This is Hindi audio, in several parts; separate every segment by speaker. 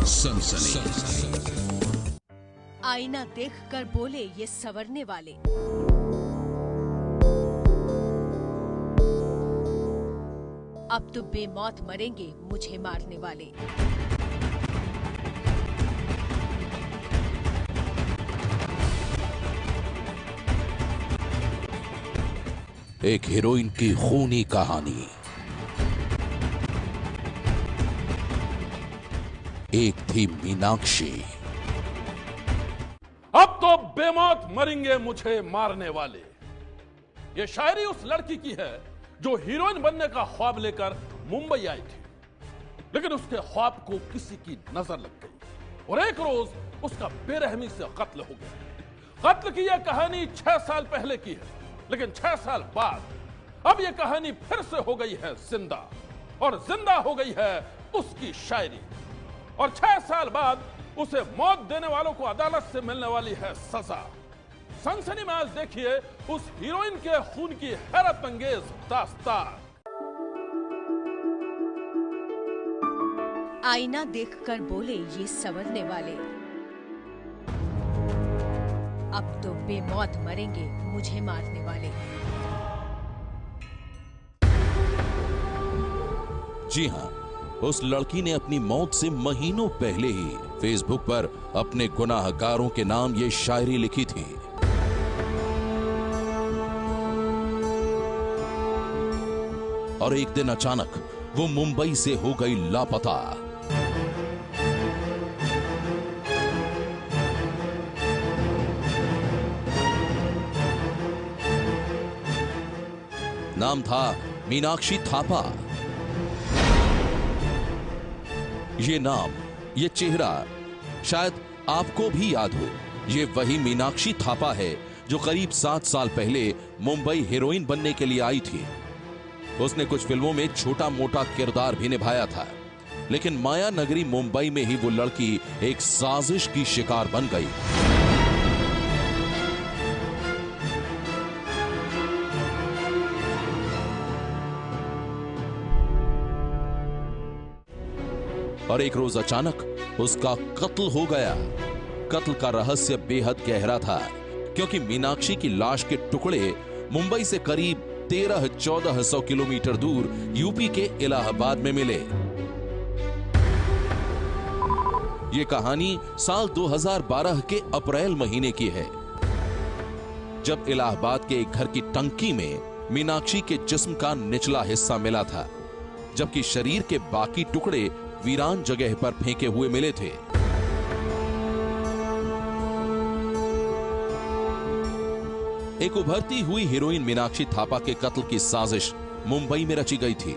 Speaker 1: सनसनी।
Speaker 2: आईना देखकर बोले ये संवरने वाले। अब तो बेमौत मरेंगे मुझे मारने वाले।
Speaker 1: एक हीरोइन की खूनी कहानी। एक थी मीनाक्षी।
Speaker 3: अब तो बेमौत मरेंगे मुझे मारने वाले। ये शायरी उस लड़की की है जो हीरोइन बनने का ख्वाब लेकर मुंबई आई थी, लेकिन उसके ख्वाब को किसी की नजर लग गई और एक रोज उसका बेरहमी से कत्ल हो गया। कत्ल की यह कहानी 6 साल पहले की है, लेकिन 6 साल बाद अब यह कहानी फिर से हो गई है जिंदा, और जिंदा हो गई है उसकी शायरी। और 6 साल बाद उसे मौत देने वालों को अदालत से मिलने वाली है सजा। सनसनी में आज देखिए उस हीरोइन के खून की हैरत अंगेज दास्तान।
Speaker 2: आईना देखकर बोले ये संवरने वाले। अब तो बेमौत मरेंगे मुझे मारने वाले।
Speaker 1: जी हां, उस लड़की ने अपनी मौत से महीनों पहले ही फेसबुक पर अपने गुनाहगारों के नाम ये शायरी लिखी थी। और एक दिन अचानक वो मुंबई से हो गई लापता। नाम था मीनाक्षी थापा। ये नाम, ये चेहरा शायद आपको भी याद हो। ये वही मीनाक्षी थापा है जो करीब 7 साल पहले मुंबई हीरोइन बनने के लिए आई थी। उसने कुछ फिल्मों में छोटा मोटा किरदार भी निभाया था, लेकिन माया नगरी मुंबई में ही वो लड़की एक साजिश की शिकार बन गई। और एक रोज अचानक उसका कत्ल हो गया। कत्ल का रहस्य बेहद गहरा था, क्योंकि मीनाक्षी की लाश के टुकड़े मुंबई से करीब 1300-1400 किलोमीटर दूर यूपी के इलाहाबाद में मिले। ये कहानी साल 2012 के अप्रैल महीने की है, जब इलाहाबाद के एक घर की टंकी में मीनाक्षी के जिस्म का निचला हिस्सा मिला था, जबकि शरीर के बाकी टुकड़े वीरान जगह पर फेंके हुए मिले थे। एक उभरती हुई हीरोइन मीनाक्षी थापा के कत्ल की साजिश मुंबई में रची गई थी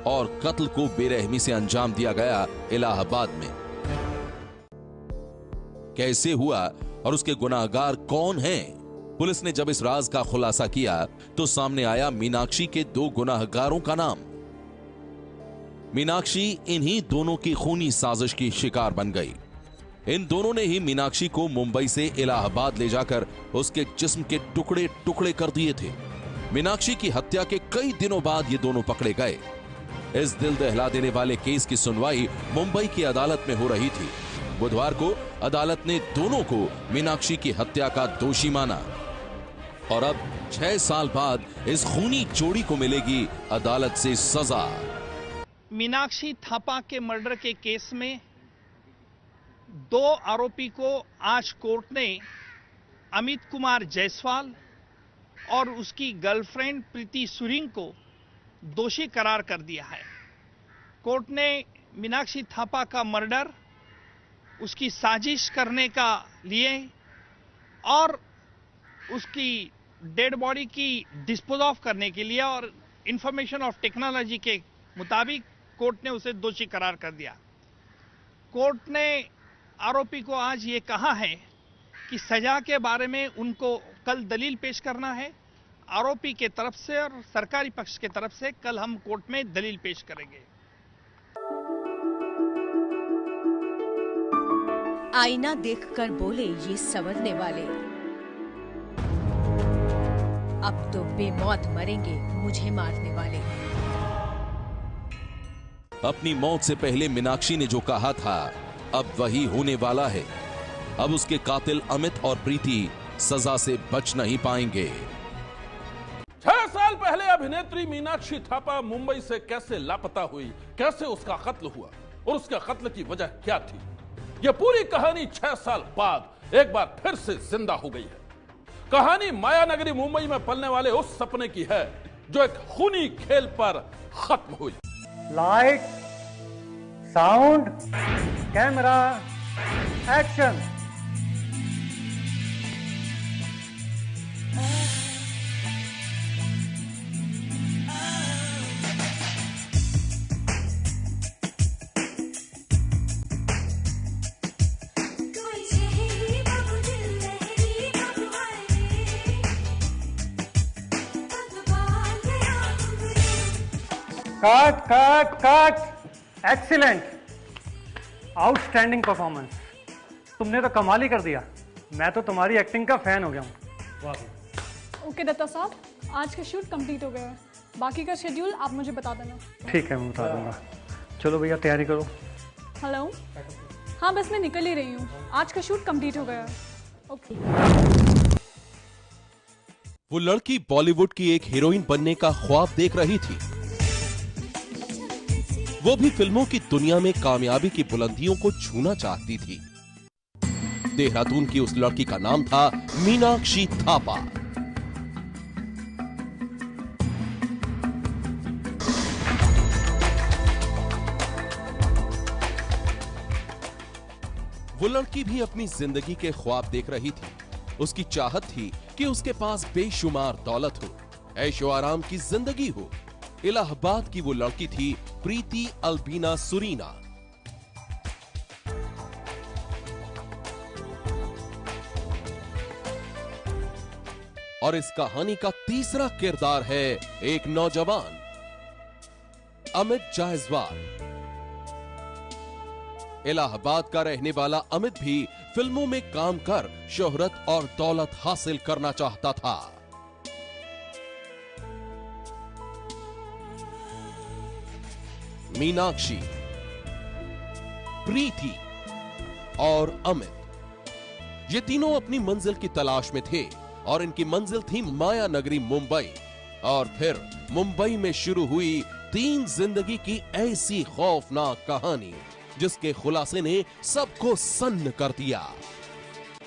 Speaker 1: और कत्ल को बेरहमी से अंजाम दिया गया इलाहाबाद में। कैसे हुआ और उसके गुनाहगार कौन हैं? पुलिस ने जब इस राज का खुलासा किया तो सामने आया मीनाक्षी के 2 गुनाहगारों का नाम। मीनाक्षी इन्हीं दोनों की खूनी साजिश की शिकार बन गई। इन दोनों ने ही मीनाक्षी को मुंबई से इलाहाबाद ले जाकर उसके जिस्म के टुकड़े टुकड़े कर दिए थे। मीनाक्षी की हत्या के कई दिनों बाद ये दोनों पकड़े गए। इस दिल दहला देने वाले केस की सुनवाई मुंबई की अदालत में हो रही थी। बुधवार को अदालत ने दोनों को मीनाक्षी की हत्या का दोषी माना और अब 6 साल बाद इस खूनी जोड़ी को मिलेगी अदालत से सजा।
Speaker 4: मीनाक्षी थापा के मर्डर के केस में 2 आरोपी को आज कोर्ट ने अमित कुमार जायसवाल और उसकी गर्लफ्रेंड प्रीति सुरिंग को दोषी करार कर दिया है। कोर्ट ने मीनाक्षी थापा का मर्डर उसकी साजिश करने का लिए और उसकी डेड बॉडी की डिस्पोज ऑफ करने के लिए और इंफॉर्मेशन ऑफ टेक्नोलॉजी के मुताबिक कोर्ट ने उसे दोषी करार कर दिया। कोर्ट ने आरोपी को आज ये कहा है कि सजा के बारे में उनको कल दलील पेश करना है। आरोपी के तरफ से और सरकारी पक्ष के तरफ से कल हम कोर्ट में दलील पेश करेंगे।
Speaker 2: आईना देखकर बोले ये संवरने वाले। अब तो बेमौत मरेंगे मुझे मारने वाले।
Speaker 1: अपनी मौत से पहले मीनाक्षी ने जो कहा था अब वही होने वाला है। अब उसके कातिल अमित और प्रीति सजा से बच नहीं पाएंगे।
Speaker 3: 6 साल पहले अभिनेत्री मीनाक्षी थापा मुंबई से कैसे लापता हुई, कैसे उसका कत्ल हुआ और उसके कत्ल की वजह क्या थी, यह पूरी कहानी 6 साल बाद एक बार फिर से जिंदा हो गई है। कहानी माया नगरी मुंबई में पलने वाले उस सपने की है जो एक खूनी खेल पर खत्म हुई।
Speaker 5: Light, sound, camera, action. Cut cut cut, excellent, outstanding performance. तुमने तो कमाल ही कर दिया। मैं तो तुम्हारी एक्टिंग का फैन हो गया हूँ।
Speaker 6: ओके दत्ता साहब, आज का शूट कंप्लीट हो गया है। बाकी का शेड्यूल आप मुझे बता देना।
Speaker 5: ठीक है, मैं बता दूंगा। चलो भैया तैयारी करो।
Speaker 6: हेलो, हाँ बस मैं निकल ही रही हूँ। आज का शूट कंप्लीट हो गया है। ओके।
Speaker 1: वो लड़की बॉलीवुड की एक हीरोइन बनने का ख्वाब देख रही थी, वो भी फिल्मों की दुनिया में कामयाबी की बुलंदियों को छूना चाहती थी। देहरादून की उस लड़की का नाम था मीनाक्षी थापा। वो लड़की भी अपनी जिंदगी के ख्वाब देख रही थी। उसकी चाहत थी कि उसके पास बेशुमार दौलत हो, ऐशो आराम की जिंदगी हो। इलाहाबाद की वो लड़की थी प्रीति अल्बीना सुरीना। और इस कहानी का तीसरा किरदार है एक नौजवान अमित जायसवाल। इलाहाबाद का रहने वाला अमित भी फिल्मों में काम कर शोहरत और दौलत हासिल करना चाहता था। मीनाक्षी, प्रीति और अमित, ये तीनों अपनी मंजिल की तलाश में थे और इनकी मंजिल थी माया नगरी मुंबई। और फिर मुंबई में शुरू हुई 3 जिंदगी की ऐसी खौफनाक कहानी जिसके खुलासे ने सबको सन्न कर दिया,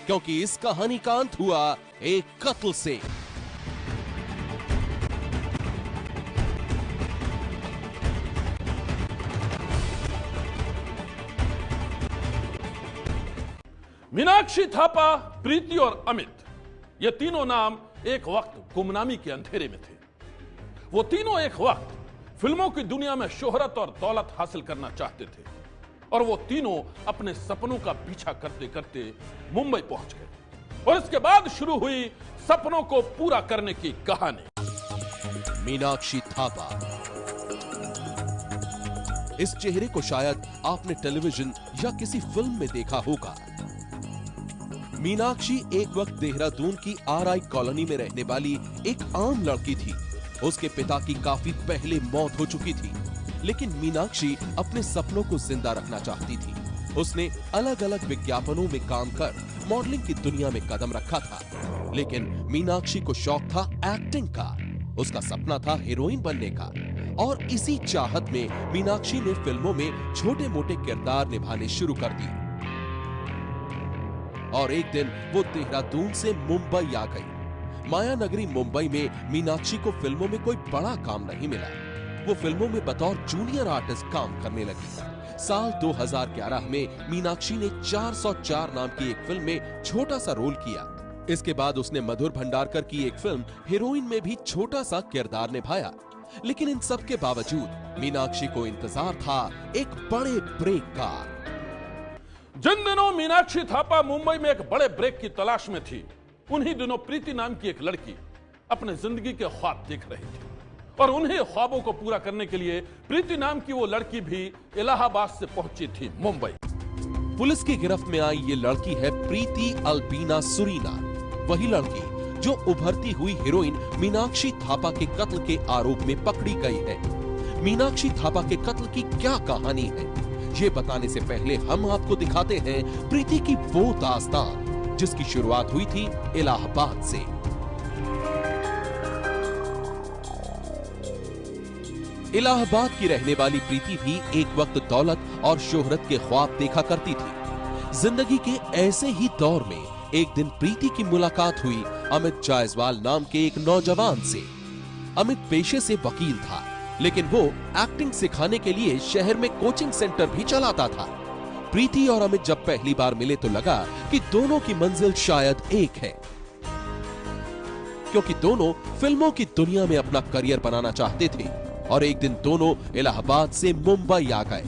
Speaker 1: क्योंकि इस कहानी का अंत हुआ एक कत्ल से।
Speaker 3: मीनाक्षी थापा, प्रीति और अमित, ये तीनों नाम एक वक्त गुमनामी के अंधेरे में थे। वो तीनों एक वक्त फिल्मों की दुनिया में शोहरत और दौलत हासिल करना चाहते थे और वो तीनों अपने सपनों का पीछा करते करते मुंबई पहुंच गए और इसके बाद शुरू हुई सपनों को पूरा करने की कहानी।
Speaker 1: मीनाक्षी थापा, इस चेहरे को शायद आपने टेलीविजन या किसी फिल्म में देखा होगा। मीनाक्षी एक वक्त देहरादून की आरआई कॉलोनी में रहने वाली एक आम लड़की थी। उसके पिता की काफी पहले मौत हो चुकी थी, लेकिन मीनाक्षी अपने सपनों को जिंदा रखना चाहती थी। उसने अलग अलग विज्ञापनों में काम कर मॉडलिंग की दुनिया में कदम रखा था, लेकिन मीनाक्षी को शौक था एक्टिंग का। उसका सपना था हीरोइन बनने का और इसी चाहत में मीनाक्षी ने फिल्मों में छोटे मोटे किरदार निभाने शुरू कर दिए। और एक दिन वो देहरादून से मुंबई आ गई। माया नगरी मुंबई में मीनाक्षी को फिल्मों में कोई बड़ा काम नहीं मिला। वो फिल्मों में बतौर जूनियर आर्टिस्ट काम करने लगी। साल 2011 में मीनाक्षी ने 404 नाम की एक फिल्म में छोटा सा रोल किया। इसके बाद उसने मधुर भंडारकर की एक फिल्म हीरोइन में भी छोटा सा किरदार निभाया। लेकिन इन सब के बावजूद मीनाक्षी को इंतजार था एक बड़े ब्रेक का।
Speaker 3: जिन दिनों मीनाक्षी थापा मुंबई में एक बड़े ब्रेक की तलाश में थी, उन्हीं दिनों प्रीति नाम की एक लड़की अपने जिंदगी के ख्वाब देख रही थी और उन्हीं ख्वाबों को पूरा करने के लिए प्रीति नाम की वो लड़की भी इलाहाबाद से पहुंची थी मुंबई।
Speaker 1: पुलिस की गिरफ्त में आई ये लड़की है प्रीति अल्बीना सुरीना, वही लड़की जो उभरती हुई हीरोइन मीनाक्षी थापा के कत्ल के आरोप में पकड़ी गई है। मीनाक्षी थापा के कत्ल की क्या कहानी है, ये बताने से पहले हम आपको दिखाते हैं प्रीति की वो दास्तान जिसकी शुरुआत हुई थी इलाहाबाद से। इलाहाबाद की रहने वाली प्रीति भी एक वक्त दौलत और शोहरत के ख्वाब देखा करती थी। जिंदगी के ऐसे ही दौर में एक दिन प्रीति की मुलाकात हुई अमित जायसवाल नाम के एक नौजवान से। अमित पेशे से वकील था, लेकिन वो एक्टिंग सिखाने के लिए शहर में कोचिंग सेंटर भी चलाता था। प्रीति और अमित जब पहली बार मिले तो लगा कि दोनों की मंजिल शायद एक है, क्योंकि दोनों फिल्मों की दुनिया में अपना करियर बनाना चाहते थे। और एक दिन दोनों इलाहाबाद से मुंबई आ गए।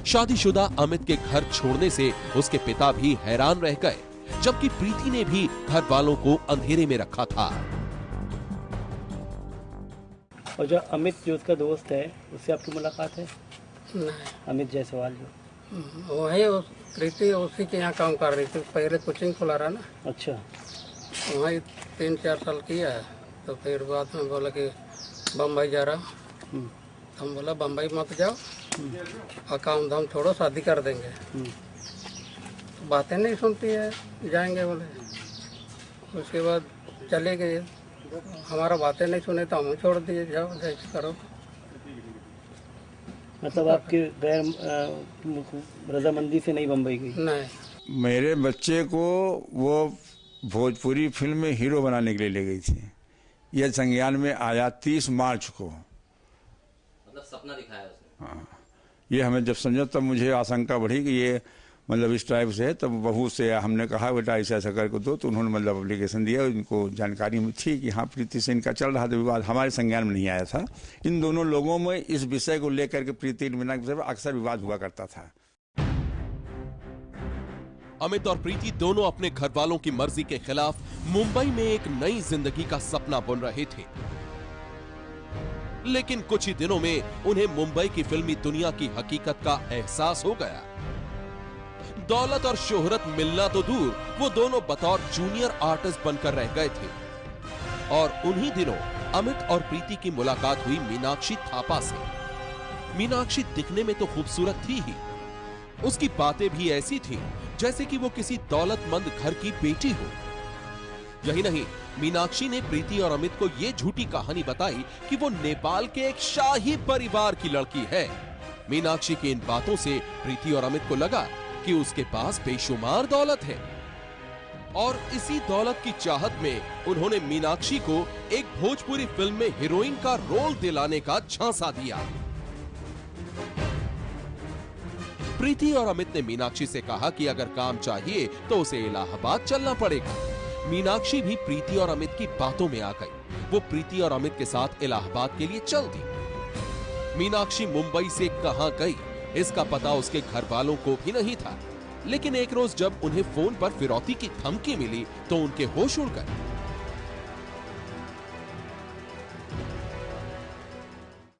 Speaker 1: शादीशुदा अमित के घर छोड़ने से उसके पिता भी हैरान रह गए, जबकि प्रीति ने भी घर वालों को अंधेरे में रखा था।
Speaker 7: और जो अमित जो उसका दोस्त है, उससे आपकी मुलाकात है?
Speaker 8: नहीं।
Speaker 7: अमित जायसवाल जो
Speaker 8: वही प्रीति उसी के यहाँ काम कर रही थी, पहले कोचिंग खुला रहा ना।
Speaker 7: अच्छा।
Speaker 8: वही 3-4 साल किया है, तो फिर बाद में बोला कि बम्बई जा रहा। हम बोला बम्बई मत जाओ और काम धाम छोड़ो, शादी कर देंगे। तो बातें नहीं सुनती है, जाएंगे बोले। उसके बाद चले गए, हमारा बातें नहीं सुने तो हम छोड़ दिए, जाओ जैसे करो।
Speaker 7: मतलब आपके गैर रजामंदी से नहीं बम्बई गई?
Speaker 8: नहीं।
Speaker 9: मेरे बच्चे को वो भोजपुरी फिल्म में हीरो बनाने के लिए ले गई थी। यह संज्ञान में आया 30 मार्च को।
Speaker 10: मतलब सपना दिखाया उसने।
Speaker 9: हाँ, ये हमें जब समझा तब मुझे आशंका बढ़ी कि ये मतलब इस टाइप से है। तब बहू से हमने कहा बेटा ऐसा ऐसा करके दो, तो उन्होंने मतलब एप्लीकेशन दिया। इनको जानकारी में थी कि हाँ प्रीति से इनका चल रहा था विवाद, हमारे संज्ञान में नहीं आया था। इन दोनों लोगों में इस विषय को लेकर के प्रीति मीनाक्षी अक्सर विवाद हुआ करता था।
Speaker 1: अमित और प्रीति दोनों अपने घर वालों की मर्जी के खिलाफ मुंबई में एक नई जिंदगी का सपना बुन रहे थे, लेकिन कुछ ही दिनों में उन्हें मुंबई की फिल्मी दुनिया की हकीकत का एहसास हो गया। दौलत और शोहरत मिलना तो दूर, वो दोनों बतौर जूनियर आर्टिस्ट बनकर रह गए थे। और उन्हीं दिनों अमित और प्रीति की मुलाकात हुई मीनाक्षी थापा से। मीनाक्षी दिखने में तो खूबसूरत थी ही, उसकी बातें भी ऐसी थीं जैसे कि वो किसी दौलतमंद घर की बेटी हो। यही नहीं, मीनाक्षी ने प्रीति और अमित को ये झूठी कहानी बताई कि वो नेपाल के एक शाही परिवार की लड़की है। मीनाक्षी की इन बातों से प्रीति और अमित को लगा कि उसके पास बेशुमार दौलत है, और इसी दौलत की चाहत में उन्होंने मीनाक्षी को एक भोजपुरी फिल्म में हीरोइन का रोल दिलाने का झांसा दिया। प्रीति और अमित ने मीनाक्षी से कहा कि अगर काम चाहिए तो उसे इलाहाबाद चलना पड़ेगा। मीनाक्षी भी प्रीति और अमित की बातों में आ गई। वो प्रीति और अमित के साथ इलाहाबाद के लिए चल दी। मीनाक्षी मुंबई से कहां गई इसका पता उसके घर वालों को भी नहीं था, लेकिन एक रोज जब उन्हें फोन पर फिरौती की धमकी मिली तो उनके होश उड़ गए।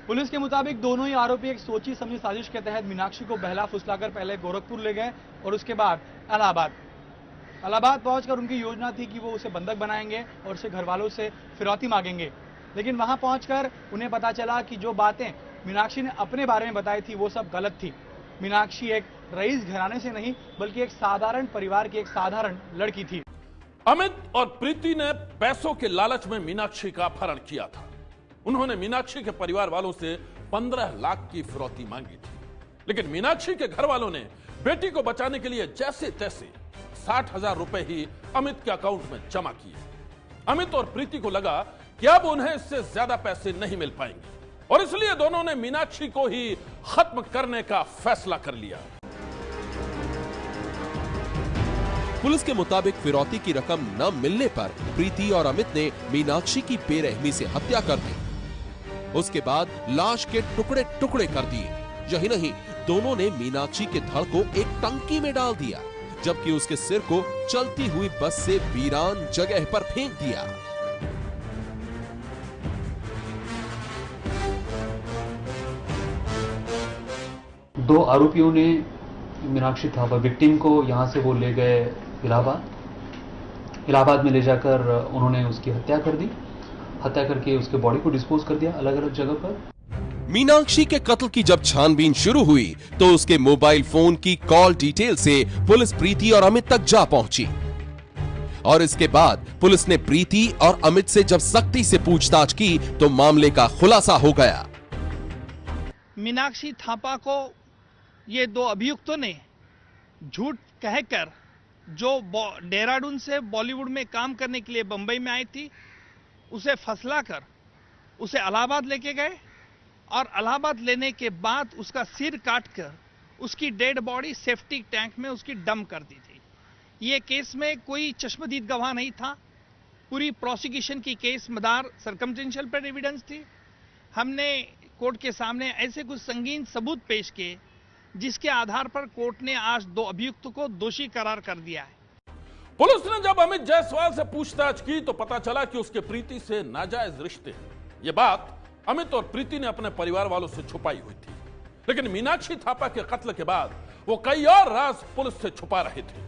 Speaker 11: पुलिस के मुताबिक दोनों ही आरोपी एक सोची समझी साजिश के तहत मीनाक्षी को बहला फुसलाकर पहले गोरखपुर ले गए और उसके बाद इलाहाबाद पहुंचकर उनकी योजना थी कि वो उसे बंधक बनाएंगे और उसे घर वालों से फिरौती मांगेंगे। लेकिन वहां पहुंचकर उन्हें पता चला कि जो बातें मीनाक्षी ने अपने बारे में बताई थी वो सब गलत थी। मीनाक्षी एक रईस घराने से नहीं बल्कि एक साधारण परिवार की एक साधारण लड़की थी।
Speaker 3: अमित और प्रीति ने पैसों के लालच में मीनाक्षी का अपहरण किया था। उन्होंने मीनाक्षी के परिवार वालों से 15 लाख की फिरौती मांगी थी, लेकिन मीनाक्षी के घर वालों ने बेटी को बचाने के लिए जैसे तैसे 60,000 रुपए ही अमित के अकाउंट में जमा किए। अमित और प्रीति को लगा कि अब उन्हें इससे ज्यादा पैसे नहीं मिल पाएंगे, और इसलिए दोनों ने मीनाक्षी को ही खत्म करने का फैसला कर लिया।
Speaker 1: पुलिस के मुताबिक फिरौती की रकम न मिलने पर प्रीति और अमित ने मीनाक्षी की बेरहमी से हत्या कर दी। उसके बाद लाश के टुकड़े टुकड़े कर दिए। यही नहीं, दोनों ने मीनाक्षी के धड़ को एक टंकी में डाल दिया, जबकि उसके सिर को चलती हुई बस से वीरान जगह पर फेंक दिया।
Speaker 12: दो आरोपियों ने मीनाक्षी थापा विक्टिम को यहां से वो ले गए इलाहाबाद में ले जाकर उन्होंने उसकी हत्या कर दी। हत्या करके उसके बॉडी को डिस्पोज कर दिया अलग अलग जगह पर।
Speaker 13: मीनाक्षी के कत्ल की जब छानबीन शुरू हुई तो उसके मोबाइल फोन की कॉल डिटेल से पुलिस प्रीति और अमित तक जा पहुंची और इसके बाद पुलिस ने प्रीति और अमित से जब सख्ती से पूछताछ की तो मामले का खुलासा हो गया।
Speaker 4: मीनाक्षी थापा को ये दो अभियुक्तों ने झूठ कहकर जो देहरादून से बॉलीवुड में काम करने के लिए बंबई में आई थी उसे फंसलाकर उसे इलाहाबाद लेके गए और इलाहाबाद लेने के बाद उसका सिर काटकर उसकी डेड बॉडी सेफ्टी टैंक में उसकी डंप कर दी थी। ये केस में कोई चश्मदीद गवाह नहीं था। पूरी प्रोसिक्यूशन की केस मदार सर्कमस्टेंशियल पर एविडेंस थी। हमने कोर्ट के सामने ऐसे कुछ संगीन सबूत पेश किए जिसके आधार पर कोर्ट ने आज दो अभियुक्त को दोषी करार कर दिया है।
Speaker 3: पुलिस ने जब अमित जायसवाल से पूछताछ की तो पता चला कि उसके प्रीति से नाजायज रिश्ते हैं। ये बात अमित और प्रीति ने अपने परिवार वालों से छुपाई हुई थी, लेकिन मीनाक्षी थापा के कत्ल के बाद वो कई और राज पुलिस से छुपा रहे थे।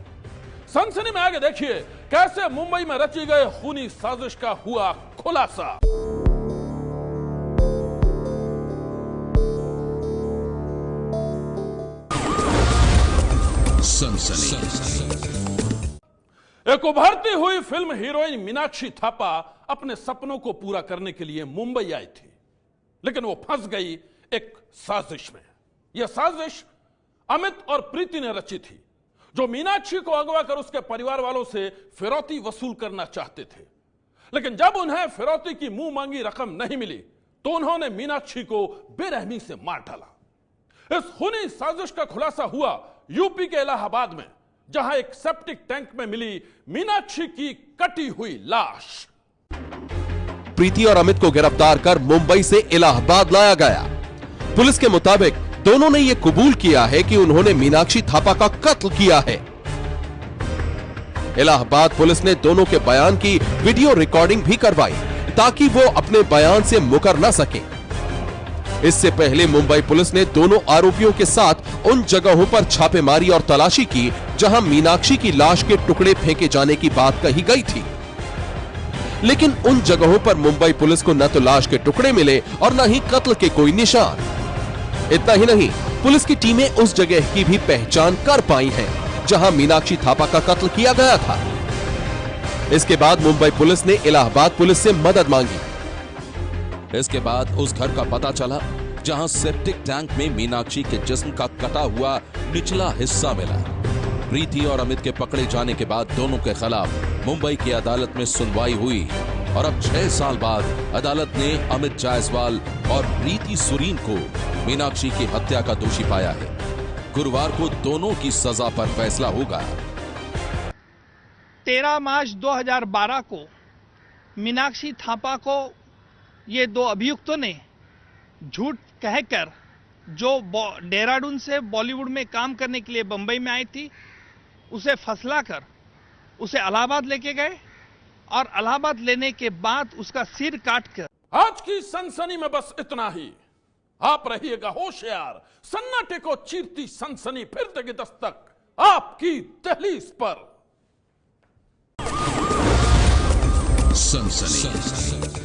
Speaker 3: सनसनी में आगे देखिए कैसे मुंबई में रची गई खूनी साजिश का हुआ खुलासा। एक उभरती हुई फिल्म हीरोइन मीनाक्षी थापा अपने सपनों को पूरा करने के लिए मुंबई आई थी, लेकिन वो फंस गई एक साजिश में। यह साजिश अमित और प्रीति ने रची थी, जो मीनाक्षी को अगवा कर उसके परिवार वालों से फिरौती वसूल करना चाहते थे। लेकिन जब उन्हें फिरौती की मुंह मांगी रकम नहीं मिली तो उन्होंने मीनाक्षी को बेरहमी से मार डाला। इस खूनी साजिश का खुलासा हुआ यूपी के इलाहाबाद में, जहां एक सेप्टिक टैंक में मिली मीनाक्षी की कटी हुई लाश।
Speaker 13: प्रीति और अमित को गिरफ्तार कर मुंबई से इलाहाबाद लाया गया। पुलिस के मुताबिक दोनों ने यह कबूल किया है कि उन्होंने मीनाक्षी थापा का कत्ल किया है। इलाहाबाद पुलिस ने दोनों के बयान की वीडियो रिकॉर्डिंग भी करवाई ताकि वो अपने बयान से मुकर न सके। इससे पहले मुंबई पुलिस ने दोनों आरोपियों के साथ उन जगहों पर छापेमारी और तलाशी की जहां मीनाक्षी की लाश के टुकड़े फेंके जाने की बात कही गई थी, लेकिन उन जगहों पर मुंबई पुलिस को न तो लाश के टुकड़े मिले और न ही कत्ल के कोई निशान। इतना ही नहीं, पुलिस की टीमें उस जगह की भी पहचान कर पाई हैं जहां मीनाक्षी थापा का कत्ल किया गया था। इसके बाद मुंबई पुलिस ने इलाहाबाद पुलिस से मदद मांगी।
Speaker 1: इसके बाद उस घर का पता चला जहां सेप्टिक टैंक में मीनाक्षी के जिस्म का कटा हुआ निचला हिस्सा मिला। प्रीति और अमित के पकड़े जाने के बाद दोनों के खिलाफ मुंबई की अदालत में सुनवाई हुई और अब 6 साल बाद अदालत ने अमित जायसवाल और प्रीति सुरीन को मीनाक्षी की हत्या का दोषी पाया है। गुरुवार को दोनों की सजा पर फैसला होगा।
Speaker 4: 13 मार्च 2012 को मीनाक्षी थापा को ये दो अभियुक्तों ने झूठ कहकर जो देहरादून से बॉलीवुड में काम करने के लिए बंबई में आई थी उसे फंसलाकर उसे इलाहाबाद लेके गए और इलाहाबाद लेने के बाद उसका सिर काटकर।
Speaker 3: आज की सनसनी में बस इतना ही। आप रहिएगा होशियार। सन्नाटे को चीरती सनसनी फिर देगी दस्तक आपकी दहलीज पर।
Speaker 14: सनसनी।